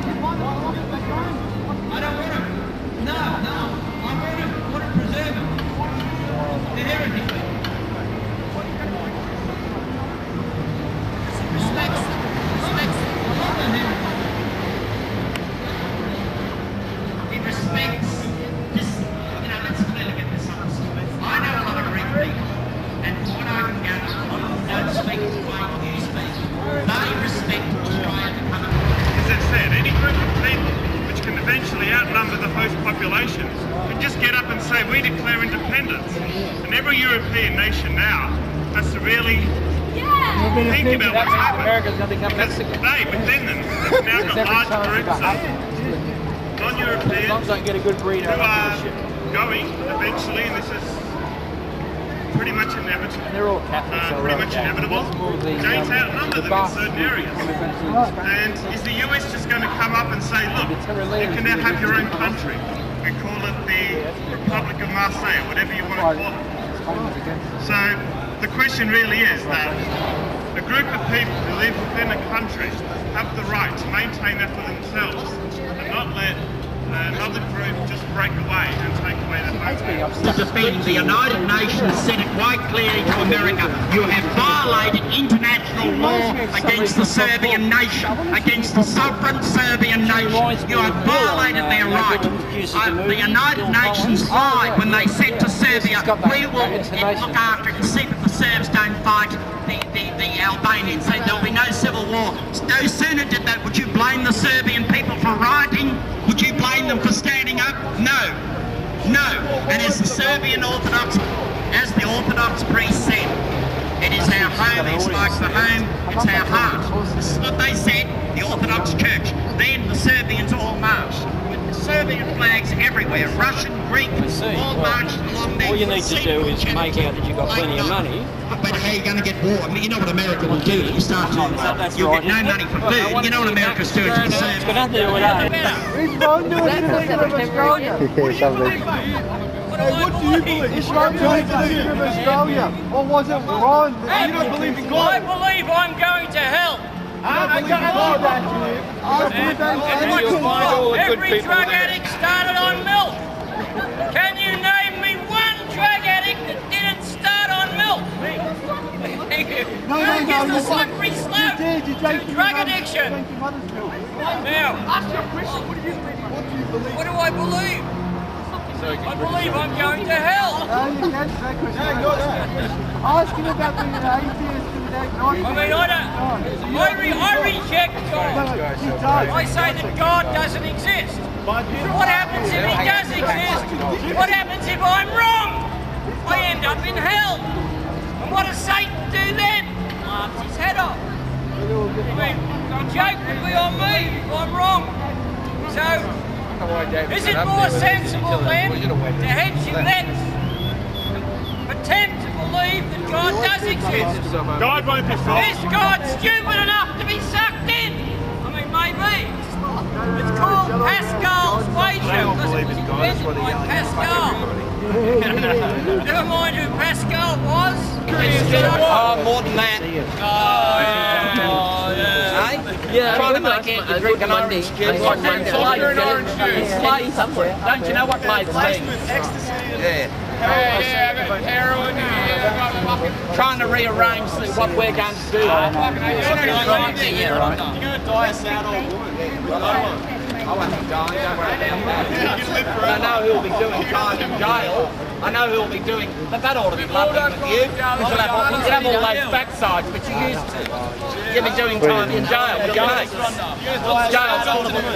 I don't want to. No. I want to preserve them. The heritage. Respects them. I love the heritage. It respects. Just, let's clearly get this understood. I know a lot of Greek people, and from what I can gather, don't speak the way you speak. They respect Australia to come. As I said, any group of people which can eventually outnumber the host population can just get up and say, we declare independence. And every European nation now has to really think about what's happened. America's going to become Mexico. They, within them, have now got large groups of non-Europeans Don't get a good breeder. who are going eventually, and this is pretty much inevitable. They're all Catholics. Pretty much inevitable. Going to outnumber them in certain areas. And is the US just going to come up and say, look, you can now have your own country and call it the Republic of Marseille, whatever you want to call it? So the question really is that a group of people who live within a country have the right to maintain that for themselves and not let another group just break away and take away their home. To defend the United Nations said it quite clearly to America, you have violated international law against the Serbian nation, against the sovereign Serbian nation. You have violated their right. The United Nations lied when they said to Serbia, we will look after it and see that the Serbs don't fight the Albanians. There'll be no civil war. No sooner did that, would you blame the Serbian people for rioting? Would you blame them for standing up? No. And as the Serbian Orthodox, as the Orthodox priest said, it is our home, it's like the home, it's our heart. This is what they said, the Orthodox Church. Then the Serbians all marched. With the Serbian flags everywhere, Russian, Greek, all marched along there. All you need to do is make out that you've got plenty of money. But how are you going to get war? I mean, you know what America will do if you start to, you'll get no money for food. You know what America's doing to the Serbs. It's got nothing to do with that. He's wrong doing citizen of Australia. What do you believe? He's wrong doing citizen of Australia. Or was it wrong? You don't believe in God? I believe I'm going to hell. Every drug addict started on milk. Can you name me one drug addict that didn't start on milk? Milk is the slippery slope to drug addiction. Now, what do I believe? I believe I'm going to hell. No, you can't say ask him about the atheist and that. I mean, I reject God. I say that God doesn't exist. What happens if he does exist? What happens if I'm wrong? I end up in hell. And what does Satan do then? Laughs his head off. I mean, the joke would be on me if I'm wrong. So, is it more sensible then to hedge your bets and pretend to believe that God does exist? God won't be fooled. Is God stupid enough to be sucked in? I mean, maybe. It's called Pascal's wager. It was invented by Pascal. Never mind who Pascal was. More than that. Yeah, trying to make it to drink an orange juice. Play somewhere. Don't you know what flavours mean? Ecstasy. Yeah. I got heroin. Trying to rearrange what we're going to do. You're going to die a sad old woman. I won't be dying, don't worry about that. I know who'll be doing time in jail. I know who'll be doing, but that ought to be lovely with you. You can have all those backsides, but you used to. You'll be doing time in jail with your mates. Jail's full of them.